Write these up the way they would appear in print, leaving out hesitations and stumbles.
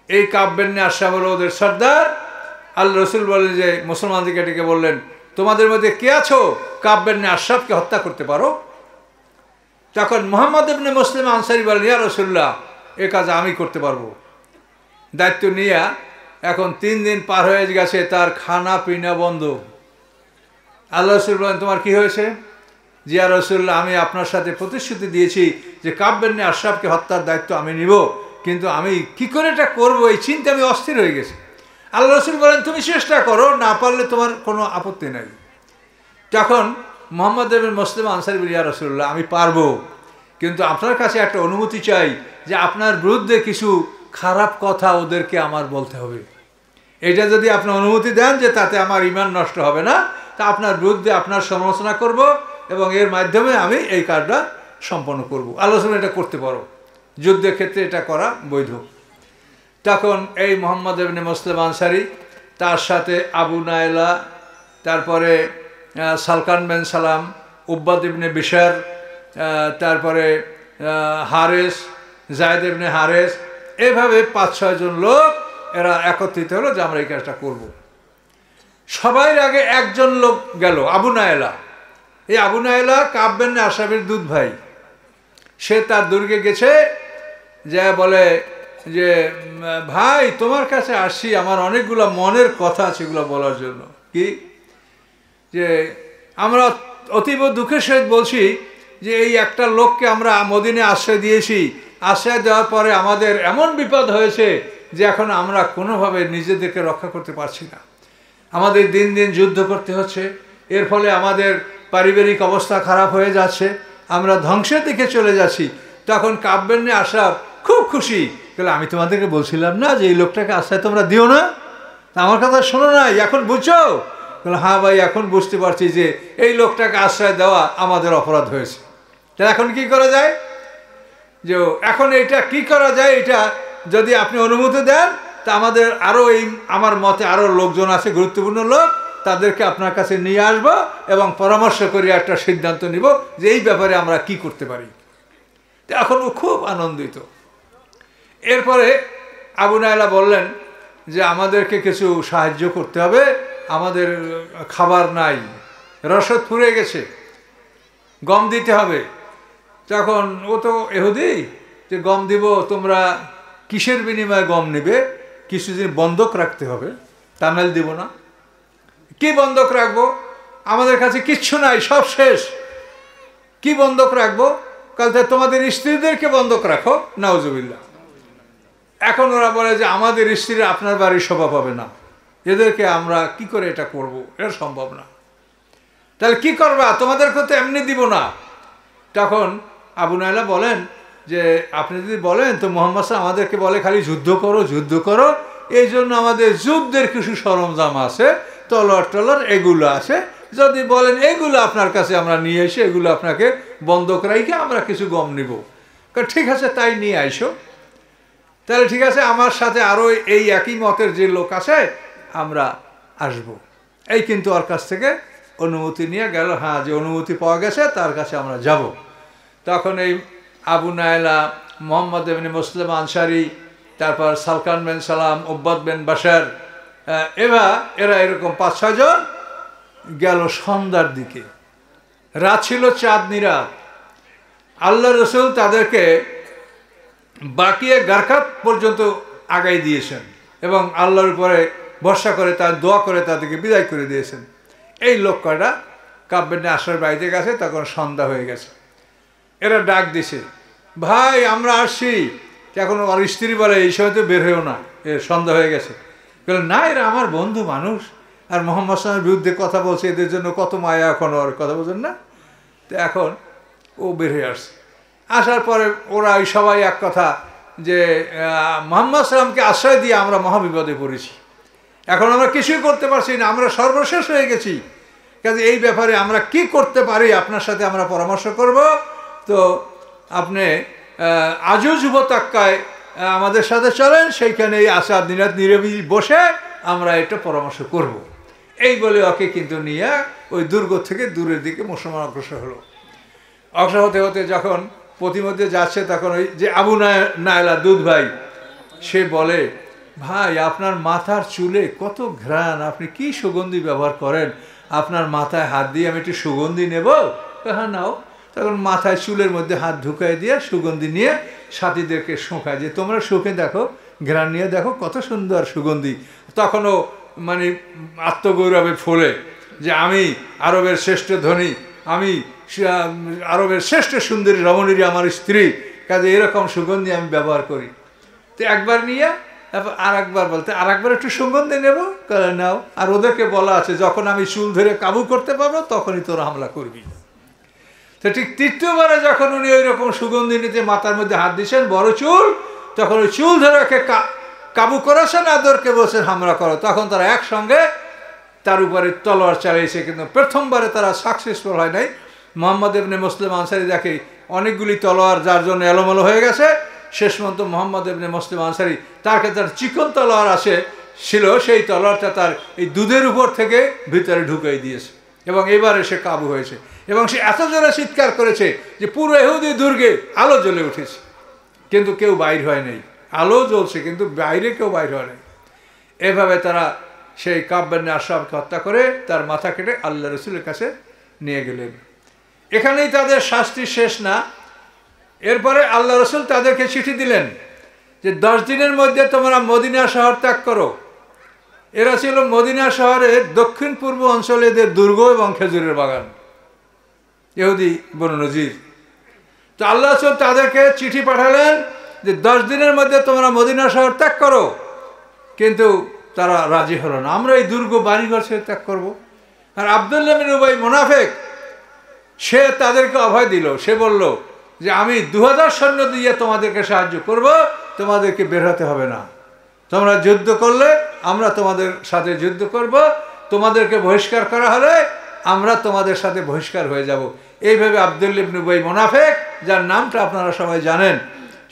এই কাব ইবনে আশরাফ হলো ওদের সর্দার। আল্লাহ রসুল বললেন যে মুসলমানদেরকে ডেকে বললেন, তোমাদের মধ্যে কে আছো কাব ইবনে আশরাফকে হত্যা করতে পারো? তখন মুহাম্মদ ইবনে মুসলিম আনসারী বলেন, ইয়া রাসূলুল্লাহ, এ কাজ আমি করতে পারবো। দায়িত্ব নিয়ে এখন 3 দিন পার হয়ে গেছে, তার খানা পিনা বন্ধ। আল্লাহ রসুল বলেন, তোমার কি হয়েছে? জি ইয়া রাসূলুল্লাহ, আমি আপনার সাথে প্রতিশ্রুতি দিয়েছি যে কাব ইবনে আশরাফকে হত্যার দায়িত্ব আমি নিব, কিন্তু আমি কি করে এটা করবো এই চিন্তা আমি অস্থির হয়ে গেছি। আল্লাহ রসুল বলেন, তুমি চেষ্টা করো, না পারলে তোমার কোনো আপত্তি নাই। তখন মুহাম্মদ ইবনে মুসলিম আনসারী বলেন, ইয়া রাসূলুল্লাহ, আমি পারবো, কিন্তু আপনার কাছে একটা অনুমতি চাই যে আপনার বিরুদ্ধে কিছু খারাপ কথা ওদেরকে আমার বলতে হবে। এটা যদি আপনি অনুমতি দেন যে তাতে আমার ঈমান নষ্ট হবে না, তা আপনার বিরুদ্ধে আপনার সমালোচনা করব এবং এর মাধ্যমে আমি এই কাজটা সম্পন্ন করব। আলোচনা এটা করতে পারো, যুদ্ধের ক্ষেত্রে এটা করা বৈধ। তখন এই মুহাম্মদ ইবনে মুসলিম আনসারী, তার সাথে আবু নায়লা, তারপরে সালকান বিন সালাম, উব্বাদ ইবনে বিশর, তারপরে হারেস, জায়েদ ইবনে হারেস, এভাবে 5-6 জন লোক এরা একত্রিত হলো যে আমরা এই কাজটা করব। সবাই আগে একজন লোক গেল, আবু নায়লা। এই আবু নায়লা কাব ইবনে আশরাফের দুধ ভাই। সে তার দুর্গে গেছে, যা বলে যে ভাই তোমার কাছে আসি, আমার অনেকগুলো মনের কথা সেগুলো বলার জন্য। কি যে আমরা অতীব দুঃখের সহিত বলছি যে এই একটা লোককে আমরা মদিনায় আশ্রয় দিয়েছি, আশ্রয় দেওয়ার পরে আমাদের এমন বিপদ হয়েছে যে এখন আমরা কোনোভাবে নিজেদেরকে রক্ষা করতে পারছি না। আমাদের দিন দিন যুদ্ধ করতে হচ্ছে, এর ফলে আমাদের পারিবারিক অবস্থা খারাপ হয়ে যাচ্ছে, আমরা ধ্বংসের দিকে চলে যাচ্ছি। তখন কাব ইবনে আশরাফ খুব খুশি, বলে আমি তোমাদেরকে বলছিলাম না যে এই লোকটাকে আশ্রয় তোমরা দিও না, আমার কথা শোনো না, এখন বুঝছো? বলে হ্যাঁ ভাই, এখন বুঝতে পারছি যে এই লোকটাকে আশ্রয় দেওয়া আমাদের অপরাধ হয়েছে। তাহলে এখন কি করা যায়? যে এখন এইটা কি করা যায়, এটা যদি আপনি অনুমতি দেন তা আমাদের আরও আমার মতে আরও লোকজন আছে, গুরুত্বপূর্ণ লোক, তাদেরকে আপনার কাছে নিয়ে আসবো এবং পরামর্শ করে একটা সিদ্ধান্ত নিব যে এই ব্যাপারে আমরা কি করতে পারি। এখন ও খুব আনন্দিত। এরপরে আবু নায়লা বললেন যে আমাদেরকে কিছু সাহায্য করতে হবে, আমাদের খাবার নাই, রসদ ফুরিয়ে গেছে, গম দিতে হবে। তখন ও তো ইহুদি, যে গম দিব, তোমরা কিসের বিনিময়ে গম নেবে? কিছুদিন বন্ধক রাখতে হবে, তা নাহলে দিব না। কি বন্ধক রাখবো? আমাদের কাছে কিচ্ছু নাই, সব শেষ, কি বন্ধক রাখবো? কাল থেকে তোমাদের স্ত্রীদেরকে বন্ধক রাখো। নাউজুবিল্লাহ। এখন ওরা বলে যে আমাদের স্ত্রীরা আপনার বাড়ির শোভা পাবে না, এদেরকে আমরা কি করে এটা করব? এটা সম্ভব না। তাহলে কি করবা? তোমাদেরকে তো এমনি দিব না। তখন আবু নায়লা বলেন যে আপনি যদি বলেন তো মুহাম্মদ সাল্লাল্লাহু আলাইহি ওয়াসাল্লাম আমাদেরকে বলে খালি যুদ্ধ করো যুদ্ধ করো, এই জন্য আমাদের যুদ্ধের কিছু সরঞ্জাম আছে, তলোয়ার টলোয়ার এগুলো আছে, যদি বলেন এগুলো আপনার কাছে আমরা নিয়ে এসে এগুলো আপনাকে বন্ধক রাখে আমরা কিছু গম নিব। ঠিক আছে, তাই নিয়ে আইসো। তাহলে ঠিক আছে, আমার সাথে আরও এই একই মতের যে লোক আছে আমরা আসব। এই কিন্তু ওর কাছ থেকে অনুমতি নিয়ে গেল। হ্যাঁ, যে অনুমতি পাওয়া গেছে তার কাছে আমরা যাব। তখন এই আবু নায়লা, মুহাম্মদ ইবনে মুসলিম আনসারী, তারপর সালকান বিন সালাম, উব্বাদ বিন বাশার, এরা এরকম 5-6 জন গেল সন্ধ্যার দিকে। রাত ছিল চাঁদনি রাত। আল্লাহ রসুল তাদেরকে বাকিয়ে গারকাত পর্যন্ত আগাই দিয়েছেন এবং আল্লাহর উপরে ভরসা করে তার দোয়া করে তাদেরকে বিদায় করে দিয়েছেন। এই লোক কয়টা কাব ইবনে আশরাফের বাড়িতে গেছে, তখন সন্ধ্যা হয়ে গেছে। এরা ডাক দিছে, ভাই আমরা আসছি। এখন ওর স্ত্রী বলে এই সময় তো বের হয়েও না, সন্ধ্যা হয়ে গেছে। বলে না, এরা আমার বন্ধু মানুষ, আর মুহাম্মদ সাল্লাল্লাহু আলাইহি ওয়াসাল্লামের বিরুদ্ধে কথা বলছে, এদের জন্য কত মায়া, এখন ওর কথা বলছেন না। তো এখন ও বের হয়ে আসছে। আসার পরে ওরা ওই সবাই এক কথা যে মুহাম্মদ সাল্লামকে আশ্রয় দিয়ে আমরা মহাবিপদে পড়েছি, এখন আমরা কিছুই করতে পারছি না, আমরা সর্বশেষ হয়ে গেছি। কাজে এই ব্যাপারে আমরা কি করতে পারি আপনার সাথে আমরা পরামর্শ করব। তো আপনি আজও যুবতাক্কায় আমাদের সাথে চলেন, সেইখানে এই আসার দিনাত নিরবিলি বসে আমরা একটা পরামর্শ করব। এই বলে ওকে কিন্তু নিয়ে ওই দুর্গ থেকে দূরের দিকে মুসলমান অগ্রসর হলো। অগ্রসর হতে হতে যখন প্রতিমধ্যে যাচ্ছে, তখন ওই যে আবু নায়লা দুধ ভাই, সে বলে ভাই আপনার মাথার চুলে কত ঘ্রাণ, আপনি কি সুগন্ধি ব্যবহার করেন, আপনার মাথায় হাত দিয়ে আমি একটু সুগন্ধি নেব? হ্যাঁ নাও। তখন মাথায় চুলের মধ্যে হাত ঢুকাই দিয়ে সুগন্ধি নিয়ে সাথীদেরকে শোঁকায় যে তোমরা শুকে দেখো, ঘ্রাণ নিয়ে দেখো কত সুন্দর সুগন্ধি। তখনও মানে আত্মগৌরবে ফোলে যে আমি আরবের শ্রেষ্ঠ ধনী, আমি আরবের শ্রেষ্ঠ সুন্দরী রমণীর আমার স্ত্রী, কাজে এরকম সুগন্ধি আমি ব্যবহার করি। তো একবার নিয়ে আর একবার বলতে আর একবার একটু সুগন্ধি নেব, নাও। আর ওদেরকে বলা আছে যখন আমি চুল ধরে কাবু করতে পারবো তখনই তোরা হামলা করবি। তো ঠিক তৃতীয়বারে যখন উনি ওই রকম সুগন্ধি নিতে মাথার মধ্যে হাত দিয়েছেন, বড় চুল, তখন ওই চুল ধরে ওকে কাবু করেছেন, আদরকে বলছেন হামলা করো। তখন তারা একসঙ্গে তার উপরে তলোয়ার চালিয়েছে, কিন্তু প্রথমবারে তারা সাকসেসফুল হয় নাই। মোহাম্মদ ইবনে মুসলিম আনসারী দেখে অনেকগুলি তলোয়ার যার জন্য এলোমেলো হয়ে গেছে, শেষ পর্যন্ত মোহাম্মদ ইবনে মুসলিম আনসারী তার কাছে তার চিকন তলোয়ার ছিল, সেই তলোয়ারটা তার এই দুধের উপর থেকে ভিতরে ঢুকিয়ে দিয়েছে এবং এবারে সে কাবু হয়েছে। এবং সে এত জোরে চিৎকার করেছে যে পুরো ইহুদি দুর্গে আলো জ্বলে উঠেছে, কিন্তু কেউ বাইর হয় নাই। আলো জ্বলছে কিন্তু বাইরে কেউ বাইর হয় নাই। এভাবে তারা সেই কাব বিন আশরাফকে হত্যা করে তার মাথা কেটে আল্লাহ রসুলের কাছে নিয়ে গেলেন। এখানেই তাদের শাস্তি শেষ না। এরপরে আল্লাহ রসুল তাদেরকে চিঠি দিলেন যে 10 দিনের মধ্যে তোমরা মদিনা শহর ত্যাগ করো। এরা ছিল মদিনা শহরের দক্ষিণ পূর্ব অঞ্চলে এদের দুর্গ এবং খেজুরের বাগান, ইহুদি বনু নজির। তো আল্লাহ রসুল তাদেরকে চিঠি পাঠালেন যে 10 দিনের মধ্যে তোমরা মদিনা শহর ত্যাগ করো, কিন্তু তারা রাজি হলো না। আমরা এই দুর্গ বাড়িঘর সে ত্যাগ করবো। আর আব্দুল্লাহ বিন উবাই মুনাফিক, সে তাদেরকে অভয় দিল। সে বলল যে আমি 2000 সৈন্য দিয়ে তোমাদেরকে সাহায্য করব, তোমাদেরকে বের হতে হবে না। তোমরা যুদ্ধ করলে আমরা তোমাদের সাথে যুদ্ধ করব, তোমাদেরকে বহিষ্কার করা হলে আমরা তোমাদের সাথে বহিষ্কার হয়ে যাব। এইভাবে আব্দুল্লাহ ইবনে উবাই মুনাফিক, যার নামটা আপনারা সবাই জানেন,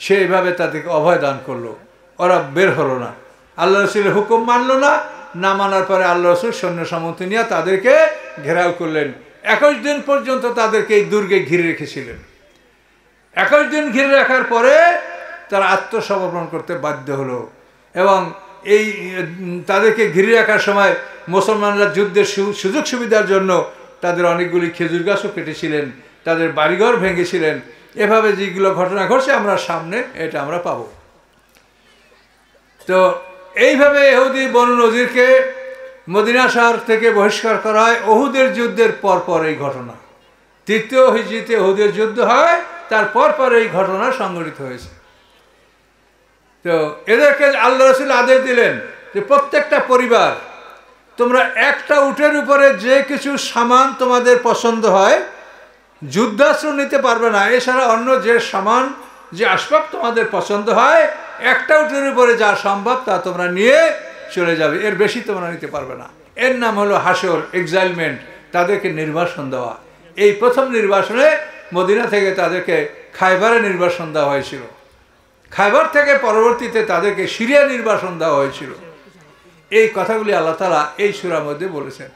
সে এইভাবে তাদেরকে অভয় দান করলো। ওরা বের হলো না, আল্লাহ রসুলের হুকুম মানলো না। না মানার পরে আল্লাহ রসুল সৈন্য সামন্ত্রী নিয়ে তাদেরকে ঘেরাও করলেন। 21 দিন পর্যন্ত তাদেরকে এই দুর্গে ঘিরে রেখেছিলেন। 21 দিন ঘিরে রাখার পরে তারা আত্মসমর্পণ করতে বাধ্য হলো। এবং এই তাদেরকে ঘিরে রাখার সময় মুসলমানরা যুদ্ধের সুযোগ সুবিধার জন্য তাদের অনেকগুলি খেজুর গাছও কেটেছিলেন, তাদের বাড়িঘর ভেঙেছিলেন। এভাবে যেগুলো ঘটনা ঘটছে আমরা সামনে এটা আমরা পাব। তো এইভাবে ইহুদি বনু নজিরকে মদিনা শহর থেকে বহিষ্কার করা হয় উহুদের যুদ্ধের পরপর। এই ঘটনা 3য় হিজরিতে উহুদের যুদ্ধ হয়, তার পরপর এই ঘটনা সংঘটিত হয়েছে। তো এদেরকে আল্লাহ রসুল আদেশ দিলেন যে প্রত্যেকটা পরিবার তোমরা একটা উটের উপরে যে কিছু সামান তোমাদের পছন্দ হয়, যুদ্ধাস্ত্র নিতে পারবে না, এছাড়া অন্য যে সামান যে আসবাব তোমাদের পছন্দ হয়, একটা উটের উপরে যা সম্ভব তা তোমরা নিয়ে চলে যাবে, এর বেশি তোমরা নিতে পারবে না। এর নাম হলো হাসর, এক্সাইলমেন্ট, তাদেরকে নির্বাসন দেওয়া। এই প্রথম নির্বাসনে মদিনা থেকে তাদেরকে খায়বারে নির্বাসন দেওয়া হয়েছিল। খায়বার থেকে পরবর্তীতে তাদেরকে সিরিয়া নির্বাসন দেওয়া হয়েছিল। এই কথাগুলি আল্লাহ তাআলা এই সূরার মধ্যে বলেছেন।